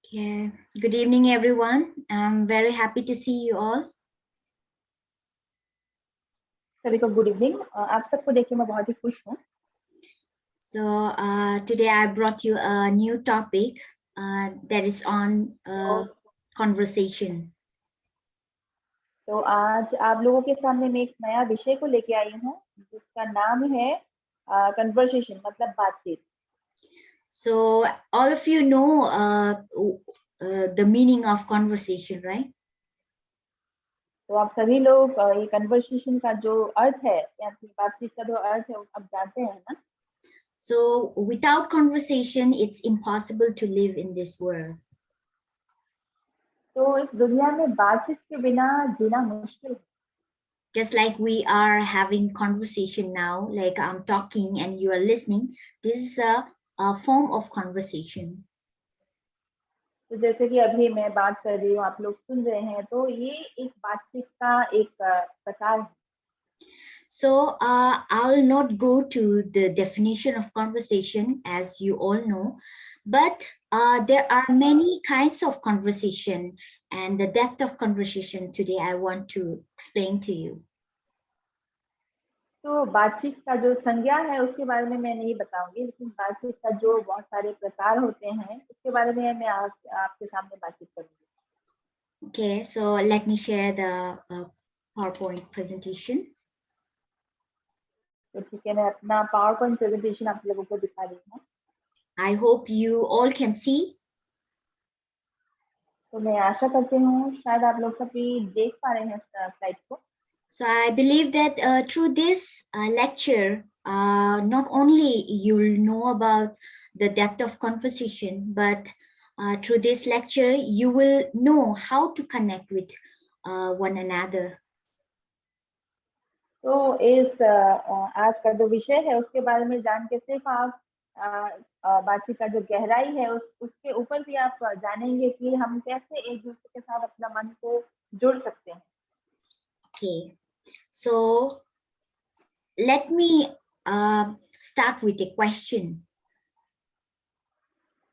Okay. Good evening, everyone. I'm very happy to see you all. सभी को good evening. आप सबको देख के मैं बहुत ही खुश हूँ। So today I brought you a new topic that is on conversation. तो आज आप लोगों के सामने मैं एक नया विषय को लेके आई हूँ जिसका नाम है कन्वर्सेशन, मतलब बातचीत। So all of you know the meaning of conversation, right? तो आप सभी लोग ये कन्वर्सेशन का जो अर्थ है या फिर बातचीत का जो अर्थ है आप जानते हैं ना। So without conversation, it's impossible to live in this world. तो इस दुनिया में बातचीत के बिना जीना मुश्किल है। Just like we are having conversation now, like I'm talking and you are listening, this is a form of conversation. तो जैसे कि अभी मैं बात कर रही हूँ, आप लोग सुन रहे हैं, तो ये एक बातचीत का एक प्रकार है। So I'll not go to the definition of conversation, as you all know, but there are many kinds of conversation, and the depth of conversation today I want to explain to you. तो बातचीत का जो संज्ञा है उसके बारे में मैं नहीं बताऊंगी, लेकिन बातचीत का जो बहुत सारे प्रकार होते हैं उसके बारे में मैं आपके सामने बातचीत करूंगी। Okay, so let me share the PowerPoint presentation. तो ठीक है, मैं अपना पावर पॉइंट प्रेजेंटेशन आप लोगों को दिखा रही हूँ। I hope you all can see. तो मैं आशा करती हूँ शायद आप लोग सभी देख पा रहे हैं स्लाइड को। So I believe that through this lecture, not only you'll know about the depth of conversation, but through this lecture, you will know how to connect with one another. तो इस आज का जो विषय है उसके बारे में जान के सिर्फ आप बातचीत का जो गहराई है उसके ऊपर भी आप जानेंगे कि हम कैसे एक दूसरे के साथ अपना मन को जोड़ सकते हैं। Okay, so let me start with a question.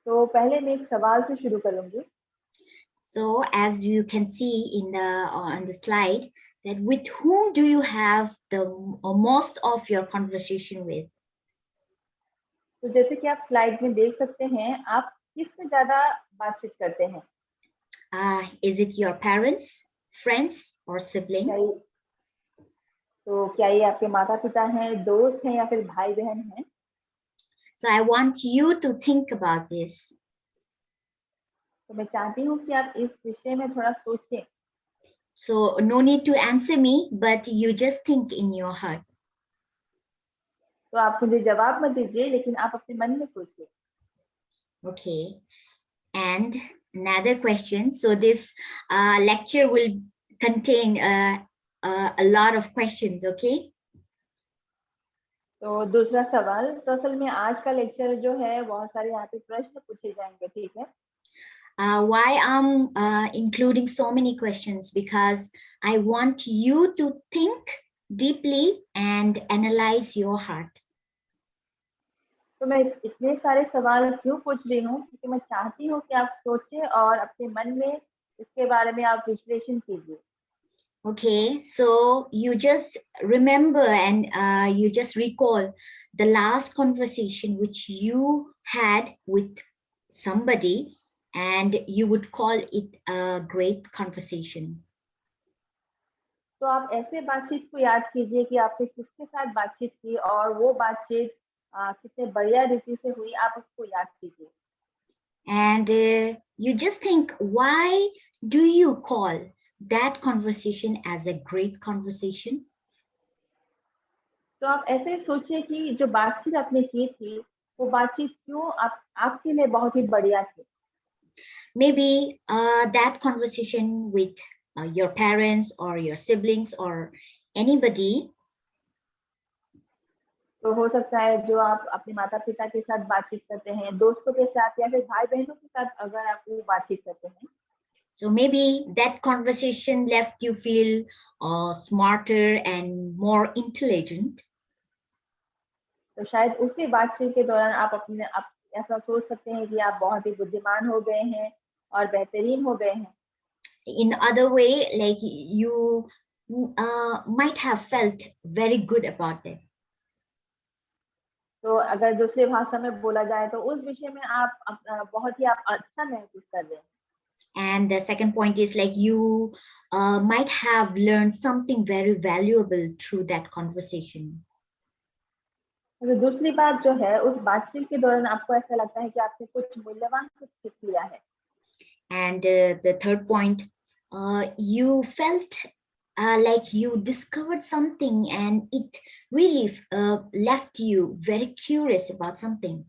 तो पहले मैं एक सवाल से शुरू करूंगी। So as you can see in the on the slide, that with whom do you have the most of your conversation with? तो जैसे कि आप स्लाइड में देख सकते हैं, आप किससे ज्यादा बातचीत करते हैं? Is it your parents, friends, or siblings? तो क्या ये आपके माता पिता हैं, दोस्त हैं या फिर भाई बहन हैं? So I want you to think about this. तो मैं चाहती हूँ कि आप इस विषय में थोड़ा सोचें। So no need to answer me, but you just think in your heart. तो आप मुझे जवाब मत दीजिए, लेकिन आप अपने मन में सोचिए। Okay. And another question. So this lecture will contain a lot of questions. Okay. तो दूसरा सवाल, तो असल में आज का लेक्चर जो है बहुत सारे यहाँ पे प्रश्न पूछे जाएंगे, ठीक है? Why I'm including so many questions? Because I want you to think deeply and analyze your heart. तो मैं इतने सारे सवाल क्यों पूछ रही हूँ, क्योंकि मैं चाहती हूँ कि आप सोचें और अपने मन में इसके बारे में आप विश्लेषण कीजिए। Okay, so you just remember and you just recall the last conversation which you had with somebody, and you would call it a great conversation. तो आप ऐसे बातचीत को याद कीजिए कि आपने किसके साथ बातचीत की और वो बातचीत कितने बढ़िया रीति से हुई, आप उसको याद कीजिए। And you just think, why do you call that conversation as a great conversation? तो आप ऐसे सोचिए कि जो बातचीत आपने की थी वो बातचीत क्यों आपके लिए बहुत ही बढ़िया थी। Maybe that conversation with your parents or your siblings or anybody, तो हो सकता है जो आप अपने माता पिता के साथ बातचीत करते हैं, दोस्तों के साथ या फिर भाई बहनों के साथ अगर आप वो बातचीत करते हैं, so maybe that conversation left you feel smarter and more intelligent. तो शायद उसी बातचीत के दौरान आप ऐसा सोच सकते हैं कि आप बहुत ही बुद्धिमान हो गए हैं और बेहतरीन हो गए हैं। In other way, like you might have felt very good about it. तो अगर दूसरी भाषा में बोला जाए तो उस विषय में आप बहुत ही आप अच्छा महसूस कर रहे हैं। And the second point is like you might have learned something very valuable through that conversation. तो दूसरी बात जो है, उस बातचीत के दौरान आपको ऐसा लगता है कि आपने कुछ मूल्यवान कुछ सीख लिया है। And the third point, you felt like you discovered something and it really left you very curious about something.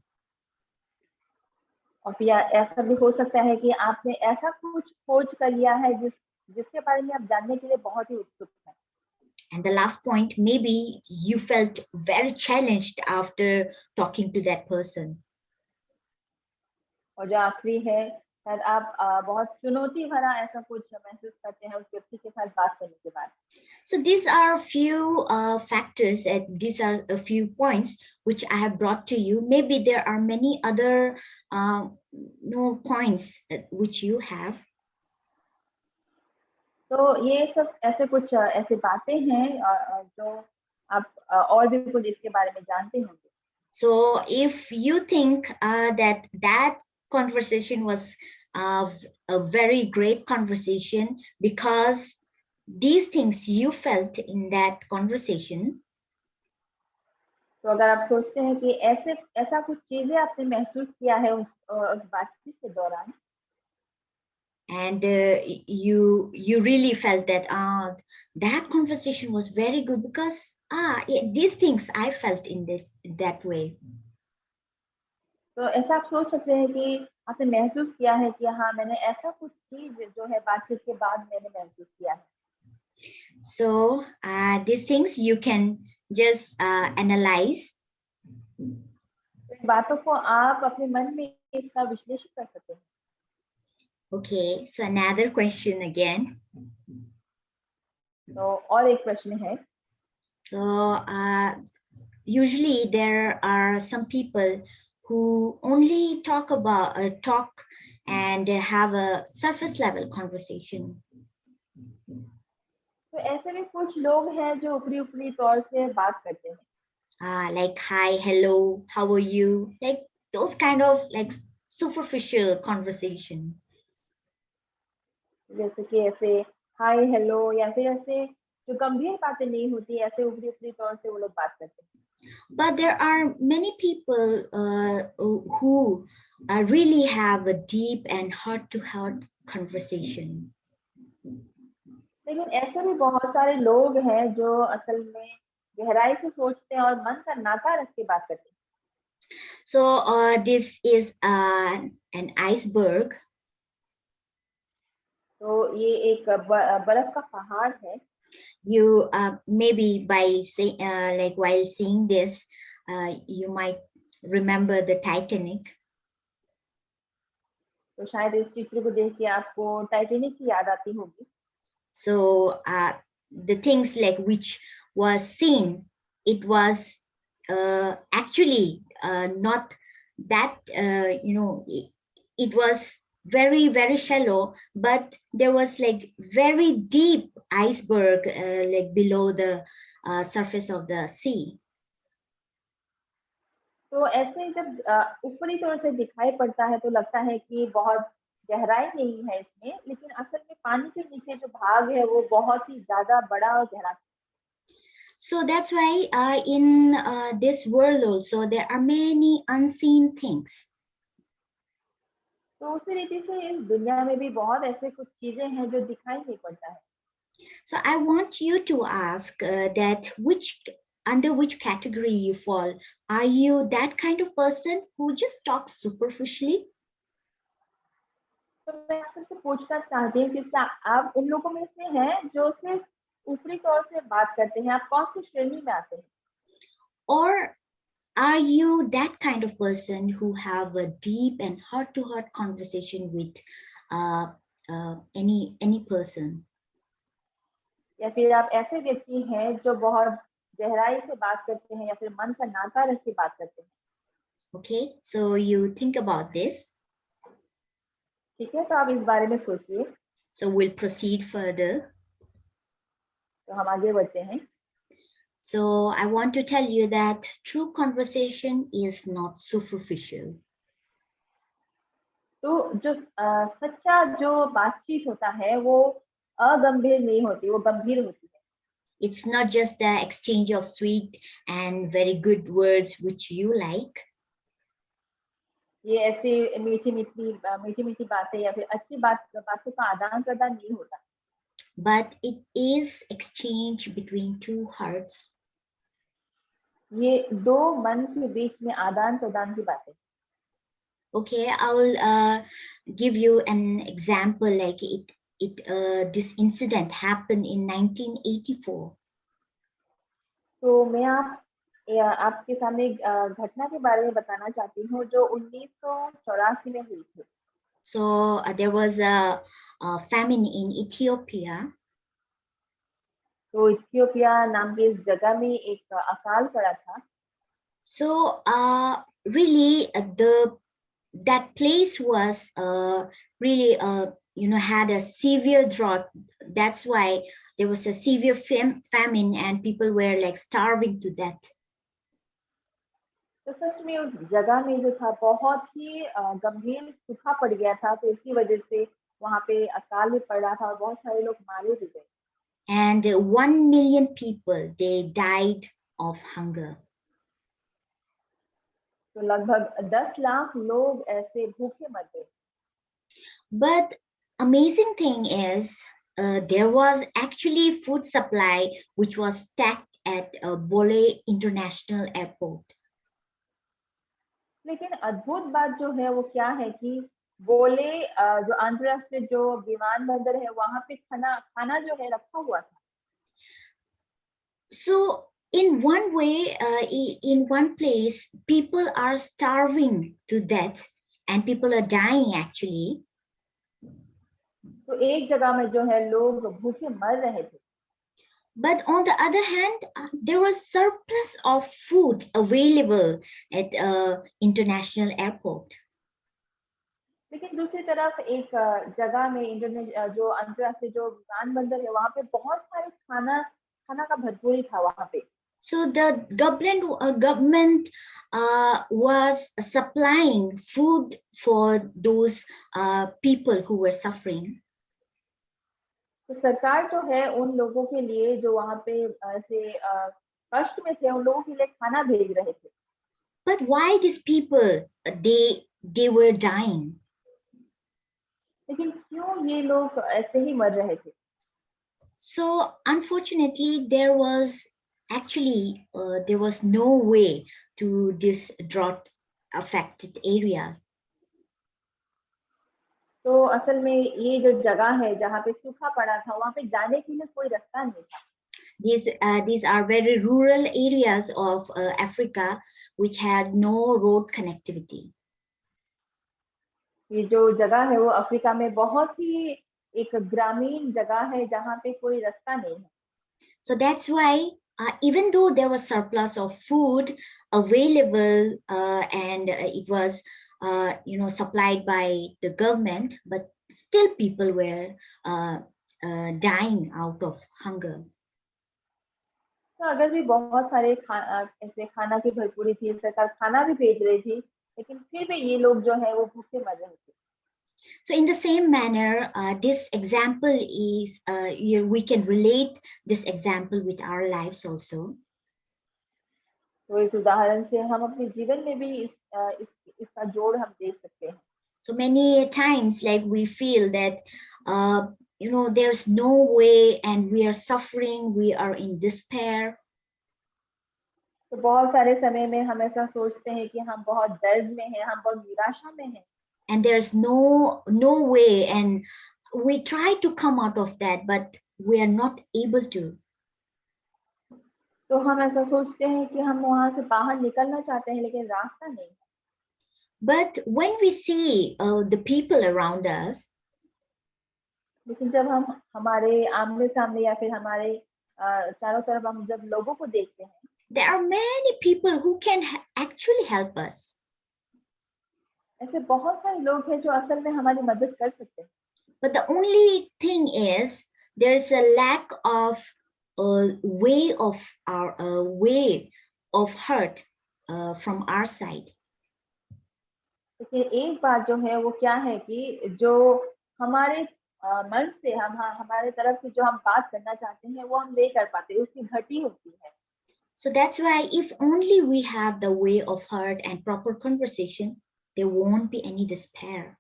और फिर ऐसा भी हो सकता है कि आपने ऐसा कुछ खोज कर लिया है जिसके बारे में आप जानने के लिए बहुत ही उत्सुक हैं। And the last point, maybe you felt very challenged after talking to that person. और जो आखिरी है, शायद आप बहुत चुनौती भरा ऐसा कुछ महसूस करते हैं उस व्यक्ति के साथ बात करने के बाद। So these are a few factors, and these are a few points which I have brought to you. Maybe there are many other points which you have. तो ये सब ऐसे कुछ ऐसी बातें हैं जो आप और भी कुछ इसके बारे में जानते होंगे। So if you think that conversation was a very great conversation because these things you felt in that conversation, तो अगर आप सोचते हैं कि ऐसा कुछ चीजें आपने महसूस किया है उस बातचीत के दौरान, and you really felt that that conversation was very good because these things I felt in that way. तो ऐसा आप सोच सकते हैं कि आपने महसूस किया है कि हाँ, मैंने ऐसा कुछ चीज जो है बातचीत के बाद मैंने महसूस किया है। So these things you can just analyze. तो बातों को आप अपने मन में इसका विश्लेषण कर सकते हैं। Okay, so another question again. तो और एक प्रश्न है। So usually there are some people who only talk and have a surface level conversation. तो ऐसे में कुछ लोग हैं जो ऊपरी तौर से बात करते हैं। Like hi, hello, how are you? Like those kind of like superficial conversation. जैसे कि ऐसे हाय हेलो या फिर ऐसे जो गंभीर बातें नहीं होती, ऐसे ऊपरी तौर से वो लोग बात करते हैं। But there are many people who really have a deep and heart-to-heart conversation. लेकिन ऐसे भी बहुत सारे लोग हैं जो असल में गहराई से सोचते हैं और मन का नाता रख के बात करते हैं। So this is an iceberg. तो ये एक बर्फ का पहाड़ है। You maybe by like while seeing this, you might remember the Titanic. तो शायद इस चित्र को देख के आपको टाइटैनिक की याद आती होगी। So the things like which was seen, it was actually not that it was very very shallow, but there was like very deep iceberg like below the surface of the sea. तो ऐसे जब ऊपरी तौर से दिखाई पड़ता है तो लगता है कि बहुत गहराई नहीं है इसमें, लेकिन असल में पानी के नीचे जो भाग है वो बहुत ही ज्यादा बड़ा और गहरा। So that's why in this world also there are many unseen things. तो उसी रीति से इस दुनिया में भी बहुत ऐसे कुछ चीजें हैं जो दिखाई नहीं पड़ता है। So I want you to ask that under which category you fall. Are you that kind of person who just talks superficially? तो मैं आपसे पूछना चाहती हूँ कि क्या आप उन लोगों में से हैं जो सिर्फ ऊपरी तौर से बात करते हैं? आप कौन सी श्रेणी में आते हैं? Or are you that kind of person who have a deep and heart-to-heart conversation with any person? या फिर आप ऐसे व्यक्ति हैं जो बहुत गहराई से बात करते हैं या फिर मन का नाता रख के बात करते हैं? Okay, so you think about this. ठीक है, तो आप इस बारे में सोचिए। So we'll proceed further. तो हम आगे बढ़ते हैं। So I want to tell you that true conversation is not superficial. तो जो सच्चा जो बातचीत होता है वो अगंभीर नहीं होती, वो गंभीर होती है। It's not just the exchange of sweet and very good words which you like, ये ऐसे मीठी मीठी बातें या फिर अच्छी बातों का आदान प्रदान नहीं होता, but it is exchange between two hearts. ये दो मन के बीच में आदान प्रदान की बातें। Okay, I will give you an example. Like this incident happened in 1984. तो मैं आपके सामने एक घटना के बारे में बताना चाहती हूँ जो 1984 में हुई थी। So there was a famine in Ethiopia. तो इथियोपिया नाम की इस जगह में एक अकाल पड़ा था। So really that place was really had a severe drought. That's why there was a severe famine and people were like starving to death. तो सच में उस जगह में जो था बहुत ही गंभीर सूखा पड़ गया था, तो इसी वजह से वहाँ पे अकाल भी पड़ रहा था और बहुत सारे लोग मारे भी गए। And 1 million people, they died of hunger. तो लगभग 10 लाख लोग ऐसे भूखे मर गए। But amazing thing is there was actually food supply which was stacked at Bole International Airport. लेकिन अद्भुत बात जो है वो क्या है कि बोले जो अंतरराष्ट्रीय जो विमानबंदर है वहाँ पे खाना जो है रखा हुआ था। So in one way, in one place, people are starving to death and people are dying actually. तो एक जगह में जो है लोग भूखे मर रहे थे। But on the other hand, there was surplus of food available at international airport. लेकिन दूसरी तरफ एक जगह में जो अंतरराष्ट्रीय जो विमानबंदर है वहाँ पे बहुत सारे खाना का भरपूरी था वहाँ पे। So the government was supplying food for those people who were suffering. तो सरकार जो है उन लोगों के लिए जो वहाँ पे ऐसे कष्ट में थे उन लोगों के लिए खाना भेज रहे थे। But why these people they were dying? लेकिन क्यों ये लोग ऐसे ही मर रहे थे? So unfortunately, there was no way to this drought affected areas. तो असल में ये जो जगह है जहाँ पे सूखा पड़ा था वहाँ पे जाने के लिए कोई रास्ता नहीं था। These are very rural areas of Africa which had no road connectivity. ये जो जगह है वो अफ्रीका में बहुत ही एक ग्रामीण जगह है जहाँ पे कोई रास्ता नहीं है। So that's why even though there was surplus of food available and it was supplied by the government, but still people were dying out of hunger. तो अगर भी बहुत सारे ऐसे खाना की भरपूरी थी, सरकार खाना भी भेज रही थी, लेकिन फिर भी ये लोग जो है वो भूखे मर रहे थे। So in the same manner, this example is we can relate this example with our lives also. तो इस उदाहरण से हम अपने जीवन में भी इसका जोड़ हम देख सकते हैं। So many times, like we feel that there's no way, and we are suffering, we are in despair. तो बहुत सारे समय में हम ऐसा सोचते हैं कि हम बहुत दर्द में हैं, हम बहुत निराशा में हैं। And there's no way, and we try to come out of that, but we are not able to. तो हम ऐसा सोचते हैं कि हम वहां से बाहर निकलना चाहते हैं लेकिन रास्ता नहीं है। But when we see the people around us, लेकिन जब हम हमारे आमने सामने या फिर हमारे चारों तरफ हम जब लोगों को देखते हैं, there are many people who can actually help us. ऐसे बहुत सारे लोग हैं जो असल में हमारी मदद कर सकते हैं। But the only thing is there's a lack of way of hurt from our side. लेकिन एक बात जो है वो क्या है कि जो हमारे मन से हमारे तरफ से जो हम बात करना चाहते हैं वो हम नहीं कर पाते, उसकी घटी होती है। So that's why if only we have the way of heart and proper conversation, there won't be any despair.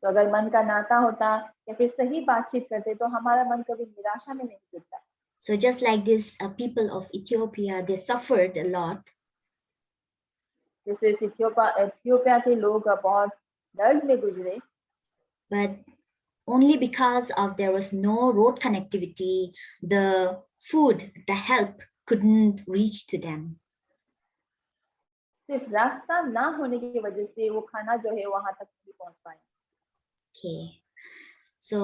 तो अगर मन का नाता होता या फिर सही बातचीत करते तो हमारा मन कभी निराशा में नहीं गिरता। So just like this people of Ethiopia, they suffered a lot. जैसे इथियोपिया के लोग बहुत दर्द में गुजरे, But only because of there was no road connectivity, the food, the help couldn't reach to them. सिर्फ रास्ता ना होने की वजह से वो खाना जो है वहां तक नहीं पहुंच पाए। Okay, so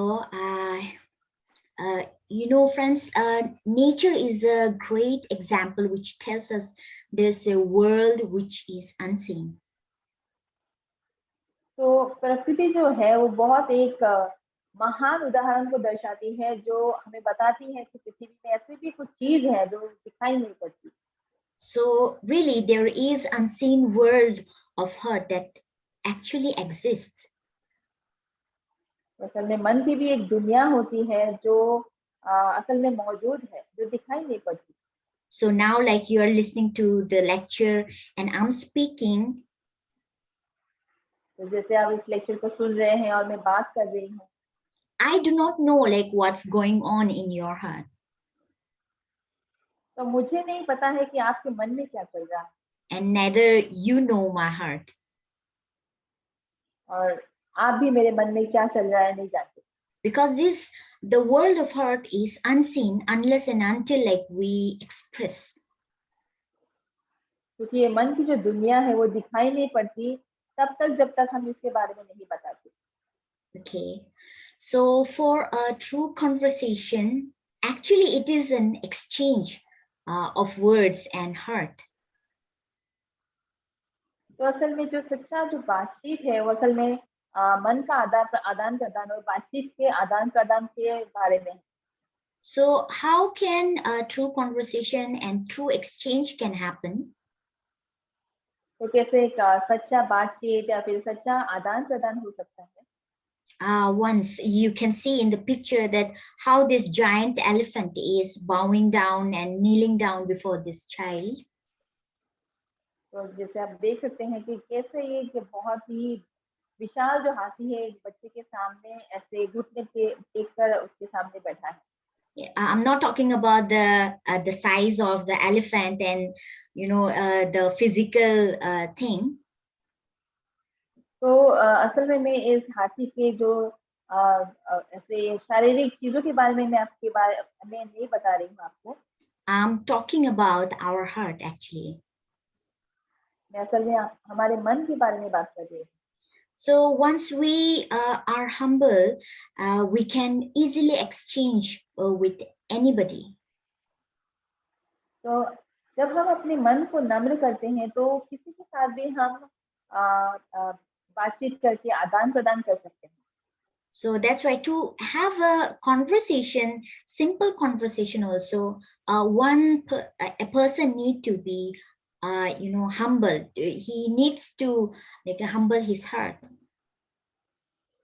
friends, nature is a great example which tells us there's a world which is unseen. तो प्रकृति जो है वो बहुत एक महान उदाहरण को दर्शाती है, जो हमें बताती है कि पृथ्वी में ऐसी भी कुछ चीज है जो दिखाई नहीं पड़ती। So really, there is unseen world of hurt that actually exists. असल में मन की भी एक दुनिया होती है जो असल में मौजूद है, जो दिखाई नहीं पड़ती। So now, like you are listening to the lecture and I'm speaking, तो जैसे आप इस लेक्चर को सुन रहे हैं और मैं बात कर रही हूँ, I do not know like what's going on in your heart. तो मुझे नहीं पता है कि आपके मन में क्या चल रहा है, And neither you know my heart. और आप भी मेरे मन में क्या चल रहा है नहीं जानते। Because the world of heart is unseen unless and until like we express. क्योंकि ये मन की जो दुनिया है वो दिखाई नहीं पड़ती तब तक जब तक हम इसके बारे में नहीं बताते। Okay, so for a true conversation, actually it is an exchange of words and heart. तो असल में जो सच्चा जो बातचीत है वो असल में मन का आदान प्रदान और बातचीत के आदान प्रदान के बारे में। So how can a true conversation and true exchange can happen? तो कैसे एक सच्चा बातचीत या फिर सच्चा आदान प्रदान हो सकता है? Once you can see in the picture that how this giant elephant is bowing down and kneeling down before this child. तो जैसे आप देख सकते हैं कि कैसे ये कि बहुत ही विशाल जो हाथी है एक बच्चे के सामने ऐसे घुटने के टेक कर उसके सामने बैठा है। I'm not talking about the size of the elephant and the physical thing. तो असल में मैं इस हाथी के जो ऐसे शारीरिक चीजों के बारे में मैं आपके बारे में नहीं बता रही हूँ आपको। I'm talking about our heart actually. मैं असल में हमारे मन के बारे में बात कर रही हूँ। So once we are humble, we can easily exchange with anybody. तो जब हम अपने मन को नम्र करते हैं तो किसी के साथ भी हम बातचीत करके आदान प्रदान कर सकते हैं। So that's why to have a conversation, simple conversation also, a person need to be, humble. He needs to like humble his heart.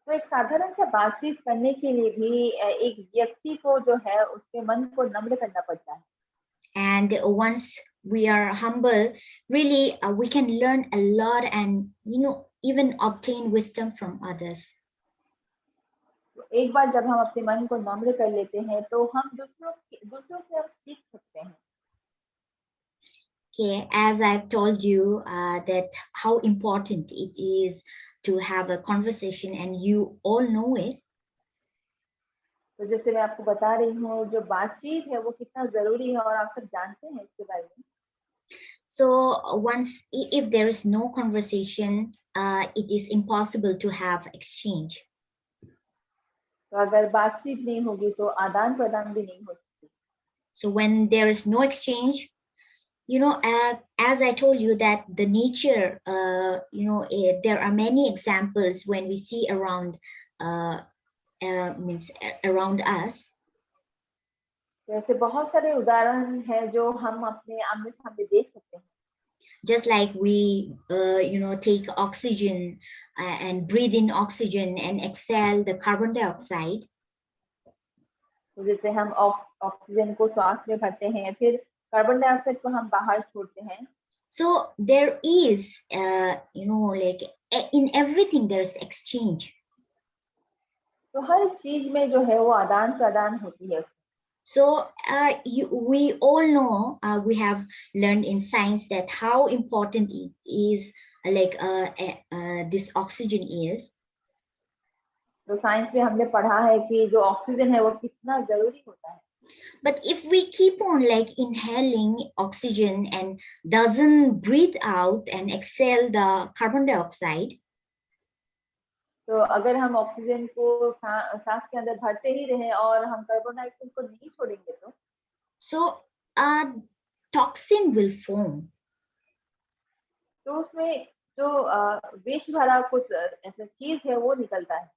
तो एक साधारण सा बातचीत करने के लिए भी एक व्यक्ति को जो है उसके मन को नम्र करना पड़ता है। And once we are humble, really we can learn a lot and even obtain wisdom from others. एक बार जब हम अपने मन को नम्र कर लेते हैं तो हम दूसरों से हम सीख सकते हैं। Okay, as I've told you that how important it is to have a conversation, and you all know it. तो जैसे मैं आपको बता रही हूँ जो बातचीत है वो कितना जरूरी है और आप सब जानते हैं इसके बारे में। So if there is no conversation, it is impossible to have exchange. तो अगर बातचीत नहीं होगी तो आदान प्रदान भी नहीं हो सकती। So when there is no exchange, As I told you that the nature, there are many examples when we see around, means around us. जैसे बहुत सारे उदाहरण हैं जो हम अपने आमने सामने देख सकते हैं. Just like we, take oxygen and breathe in oxygen and exhale the carbon dioxide. तो जैसे हम ऑक्सीजन को सांस में भरते हैं, फिर कार्बन डाइऑक्साइड को हम बाहर छोड़ते हैं. So there is, like in everything there's exchange. तो हर चीज में जो है वो आदान प्रदान होती है. So we all know, we have learned in science that how important it is, like this oxygen is. तो साइंस में हमने पढ़ा है कि जो ऑक्सीजन है वो कितना जरूरी होता है. But if we keep on like inhaling oxygen and doesn't breathe out and exhale the carbon dioxide, तो अगर हम ऑक्सीजन को सांस के अंदर भरते ही रहे और हम कार्बन डाइऑक्साइड को नहीं छोड़ेंगे so a toxin will form. तो उसमें जो विष भरा कुछ ऐसा चीज है वो निकलता है.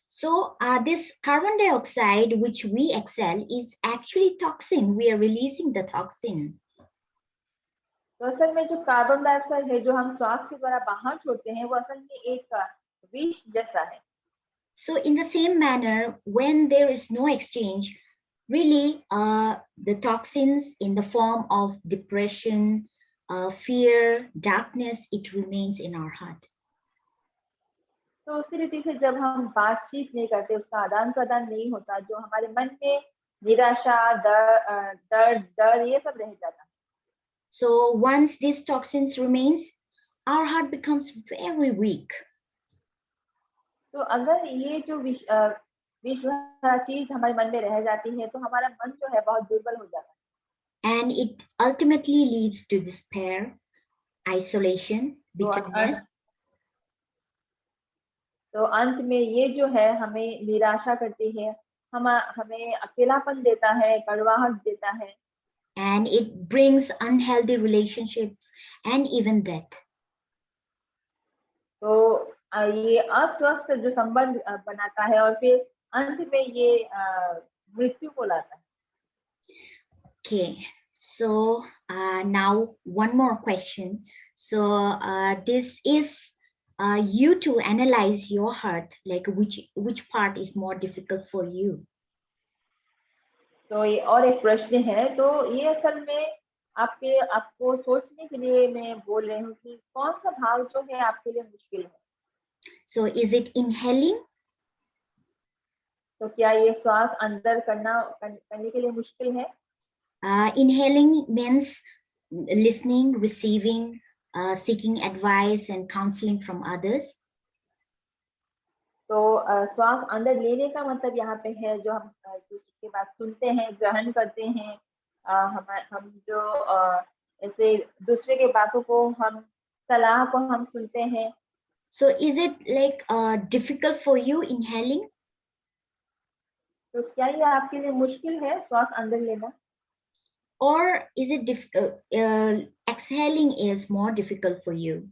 So this carbon dioxide which we exhale is actually toxin. We are releasing the toxin. तो असल में जो कार्बन डाइऑक्साइड है जो हम श्वास के द्वारा बाहर छोड़ते हैं वो असल में एक विष जैसा है. So in the same manner, when there is no exchange, really the toxins in the form of depression, fear, darkness, it remains in our heart. तो उसी रीति से जब हम बातचीत नहीं करते, उसका आदान प्रदान नहीं होता, जो हमारे मन में निराशा, डर ये सब रह जाता. So once these toxins remains, our heart becomes very weak. तो अगर ये जो विष भरा चीज हमारे मन में रह जाती है तो हमारा मन जो है बहुत दुर्बल हो जाता है. And it ultimately leads to despair, isolation, bitterness. तो अंत में ये जो है हमें निराशा करती है, हमें अकेलापन देता है, कड़वाहट देता है. And it brings unhealthy relationships and even death. तो ये अस्वस्थ जो संबंध बनाता है और फिर अंत में ये मृत्यु को लाता है. Okay, so now one more question. So this is you to analyze your heart, like which part is more difficult for you. तो ये और एक प्रश्न है, तो ये असल में आपको सोचने के लिए मैं बोल रही हूँ कि कौन सा भाव जो है आपके लिए मुश्किल है. So is it inhaling? तो क्या ये श्वास अंदर करने के लिए मुश्किल है? Inhaling means listening, receiving, seeking advice and counseling from others. तो श्वास अंदर लेने का मतलब यहाँ पे है जो हम दूसरे की बात सुनते हैं, ग्रहण करते हैं, हम जो ऐसे दूसरे के बातों को हम सलाह को हम सुनते हैं. So is it like difficult for you inhaling? तो क्या ये आपके लिए मुश्किल है श्वास अंदर लेना? Or is it exhaling is more difficult for you?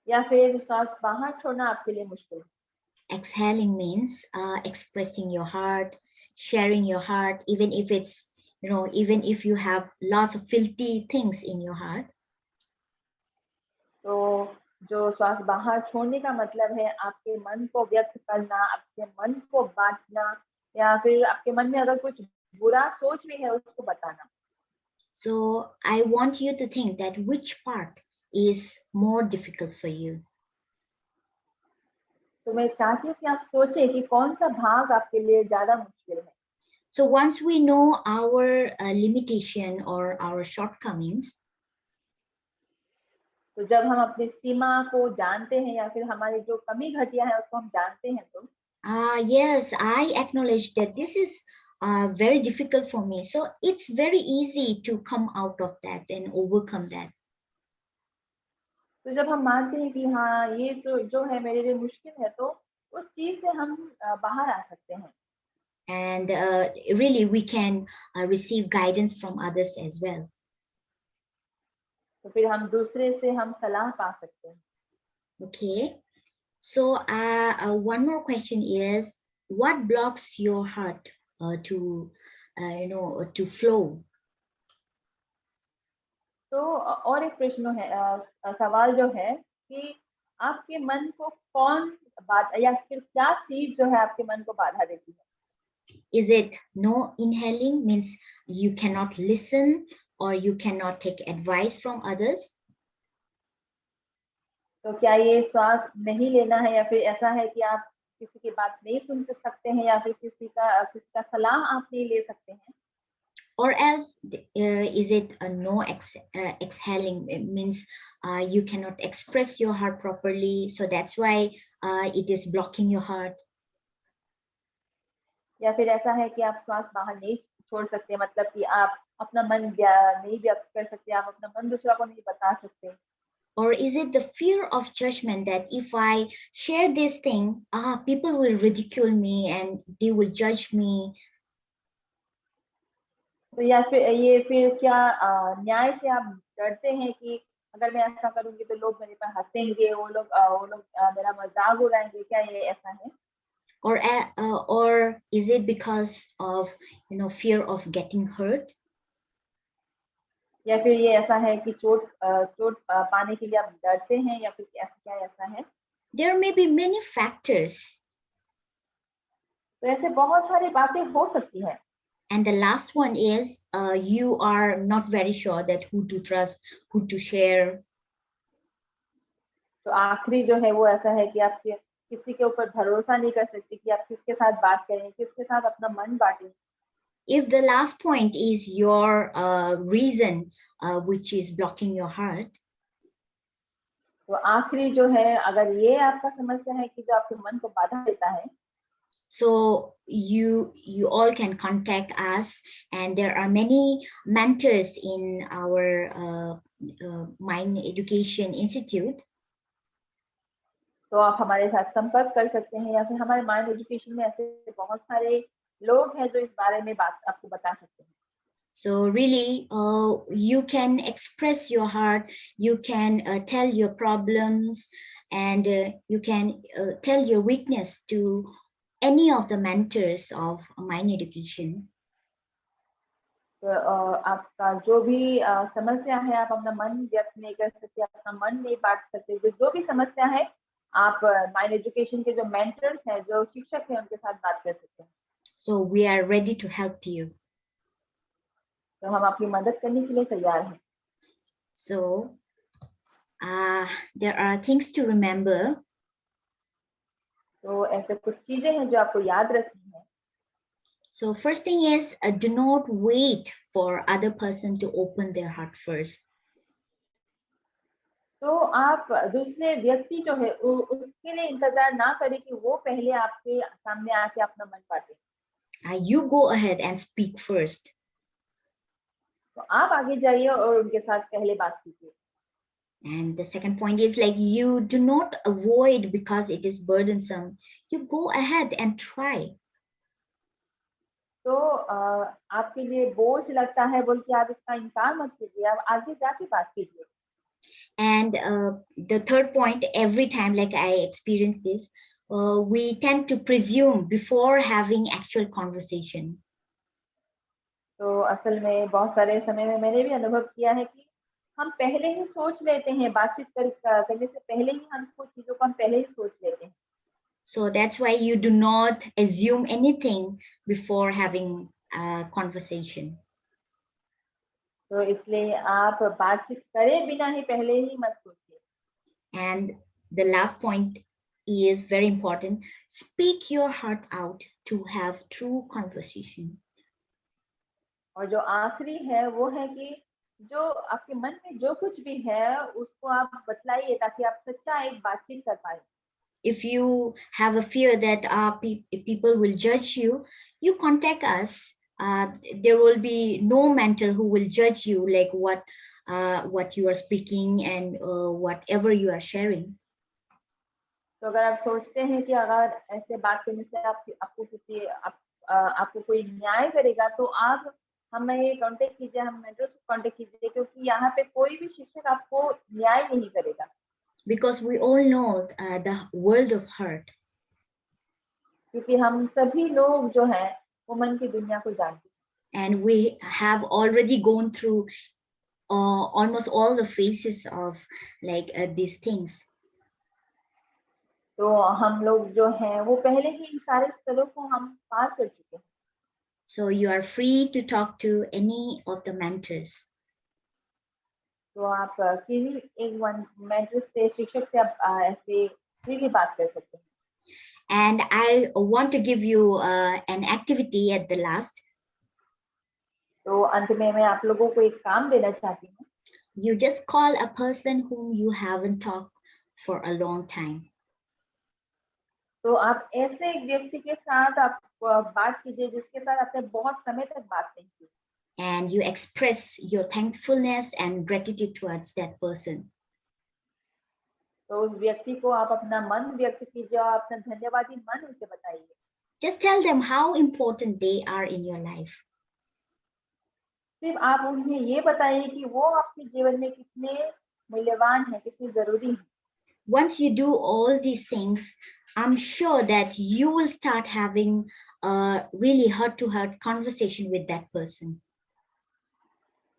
या फिर श्वास बाहर छोड़ना आपके लिए मुश्किल है? Exhaling means expressing your heart, sharing your heart, even if it's, even if you have lots of filthy things in your heart. तो जो श्वास बाहर छोड़ने का मतलब है आपके मन को व्यक्त करना, आपके मन को बांटना, या फिर आपके मन में अगर कुछ बुरा सोच भी है उसको बताना. So I want you to think that which part is more difficult for you. तो मैं चाहती हूँ कि आप सोचें कि कौन सा भाग आपके लिए ज्यादा मुश्किल है. So once we know our limitation or our shortcomings, तो जब हम अपनी सीमा को जानते हैं या फिर हमारी जो कमी घटिया है उसको हम जानते हैं, तो yes, I acknowledge that this is very difficult for me. So it's very easy to come out of that and overcome that. तो जब हम मानते हैं कि हाँ ये तो जो है मेरे लिए मुश्किल है, तो उस चीज से हम बाहर आ सकते हैं. And really we can receive guidance from others as well. तो फिर हम दूसरे से हम सलाह पा सकते हैं। Okay. So one more question is, what blocks your heart to, to flow? तो और एक प्रश्न है, सवाल जो है कि आपके मन को कौन बात या फिर क्या चीज जो है आपके मन को बाधा देती है? Is it no inhaling, means you cannot listen or you cannot take advice from others? तो क्या ये श्वास नहीं लेना है, या फिर ऐसा है कि आप किसी की बात नहीं सुन सकते हैं, या फिर किसी का सलाह आप नहीं ले सकते हैं? Or else, is it a no exhaling? It means you cannot express your heart properly, so that's why it is blocking your heart. या फिर ऐसा है कि आप श्वास बाहर नहीं छोड़ सकते, मतलब कि आप अपना मन नहीं व्यक्त कर सकते, आप अपना मन दूसरा को नहीं बता सकते? Or is it the fear of judgment, that if I share this thing, people will ridicule me and they will judge me? तो या फिर क्या न्याय से आप डरते हैं कि अगर मैं ऐसा करूंगी तो लोग मेरे पर हंसेंगे, वो लोग मेरा मजाक उड़ाएंगे, क्या ये ऐसा है? Or is it because of fear of getting hurt? या फिर ये ऐसा है कि चोट पाने के लिए आप डरते हैं, या फिर क्या ऐसा है? There may be many factors. तो ऐसे बहुत सारी बातें हो सकती है। And the last one is you are not very sure that who to trust, who to share. तो आखिरी जो है वो ऐसा है कि आप किसी के ऊपर भरोसा नहीं कर सकते कि आप किसके साथ बात करें, किसके साथ अपना मन बांटें। If the last point is your reason which is blocking your heart, तो आखिरी जो है, अगर ये आपका समस्या है कि जो आपके मन को बाधा देता है, so you all can contact us, and there are many mentors in our Mind Education Institute. तो आप हमारे साथ संपर्क कर सकते हैं, या फिर हमारे माइंड एजुकेशन में ऐसे बहुत सारे लोग हैं जो इस बारे में बात आपको बता सकते हैं। So really, you can express your heart, you can tell your problems, and you can tell your weakness to any of the mentors of Mind Education. तो आपका जो भी समस्या है, आप अपना मन व्यक्त नहीं कर सकते, अपना मन नहीं बांट सकते, जो भी समस्या है, आप माइंड एजुकेशन के जो मेंटर्स हैं, जो शिक्षक हैं, उनके साथ बात कर सकते हैं। So we are ready to help you. तो हम आपकी मदद करने के लिए तैयार हैं। So there are things to remember. तो ऐसे कुछ चीजें हैं जो आपको याद रखनी है। So first thing is, do not wait for other person to open their heart first. तो आप दूसरे व्यक्ति जो है उसके लिए इंतजार ना करें कि वो पहले आपके सामने आके अपना मन बांटे। You go ahead and speak first. तो आप आगे जाइए और उनके साथ पहले बात कीजिए। And the second point is, like, you do not avoid because it is burdensome. You go ahead and try. तो आपके लिए बोझ लगता है बोल के आप इसका इनकार मत कीजिए, आप आगे जाके बात कीजिए। And the third point, every time, like I experience this, we tend to presume before having actual conversation. तो असल में बहुत सारे समय में मैंने भी अनुभव किया है कि हम पहले ही सोच लेते हैं, बातचीत करने से पहले ही हम कुछ चीजों को हम पहले ही सोच लेते हैं। So that's why you do not assume anything before having a conversation. तो इसलिए आप बातचीत करे बिना ही पहले ही मत सोचिए। And the last point is very important. Speak your heart out to have true conversation. और जो आखिरी है वो है कि जो आपके मन में जो कुछ भी है उसको आप बतलाइए, ताकि आप सच्चा एक बातचीत कर पाए। If you have a fear that people will judge you, you contact us. There will be no mentor who will judge you, like what you are speaking and whatever you are sharing. तो अगर आप सोचते हैं कि अगर ऐसे बात करने से आपको कोई न्याय करेगा, तो आप हमें कांटेक्ट कीजिए, हम मेंटर्स को कांटेक्ट कीजिए, क्योंकि यहाँ पे कोई भी शिक्षक आपको न्याय नहीं करेगा। Because we all know the world of hurt. क्योंकि हम सभी लोग जो हैं वो मन की दुनिया को जानते हैं। And we have already gone through almost all the phases of like these things. तो हम लोग जो हैं वो पहले ही इन सारे स्तरों को हम पार कर चुके हैं। So you are free to talk to any of the mentors. तो आप किसी एक मेंटर से, शिक्षक से आप ऐसे फ्रीली बात कर सकते हैं। And I want to give you an activity at the last. तो अंत में मैं आप लोगों को एक काम देना चाहती हूँ। You just call a person whom you haven't talked for a long time. तो आप ऐसे एक व्यक्ति के साथ आप बात कीजिए जिसके साथ आपने बहुत समय तक बात नहीं की। And you express your thankfulness and gratitude towards that person. तो उस व्यक्ति को आप अपना मन व्यक्त कीजिए और अपना धन्यवादी मन उसे बताइए। Just tell them how important they are in your life. सिर्फ आप उन्हें ये बताइए कि वो आपके जीवन में कितने मूल्यवान हैं, कितने जरूरी हैं। Once you do all these things, I'm sure that you will start having a really heart-to-heart conversation with that person.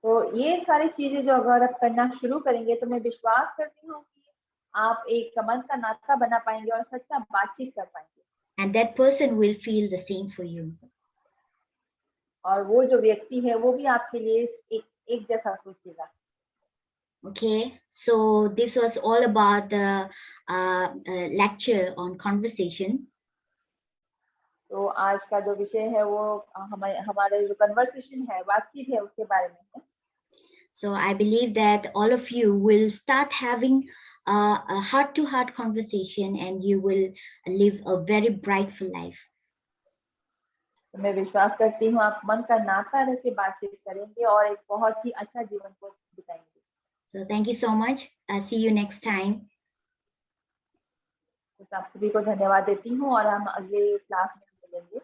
तो ये सारी चीजें जो अगर आप करना शुरू करेंगे तो मैं विश्वास करती हूँ कि आप एक मन का नाता बना पाएंगे और सच्चा बातचीत कर पाएंगे। And that person will feel the same for you. और वो जो व्यक्ति है वो भी आपके लिए एक जैसा सोचेगा। Okay, so this was all about the lecture on conversation. तो आज का जो विषय है वो हमारे जो कन्वर्सेशन है, बातचीत है, उसके बारे में है। So I believe that all of you will start having a heart-to-heart conversation and you will live a very brightful life. तो मैं विश्वास करती हूँ आप मन का नाता रख के बातचीत करेंगे और एक बहुत ही अच्छा जीवन को बिताएंगे। So thank you so much. I'll see you next time. तो आप सभी को धन्यवाद देती हूँ और हम अगले क्लास में मिलेंगे।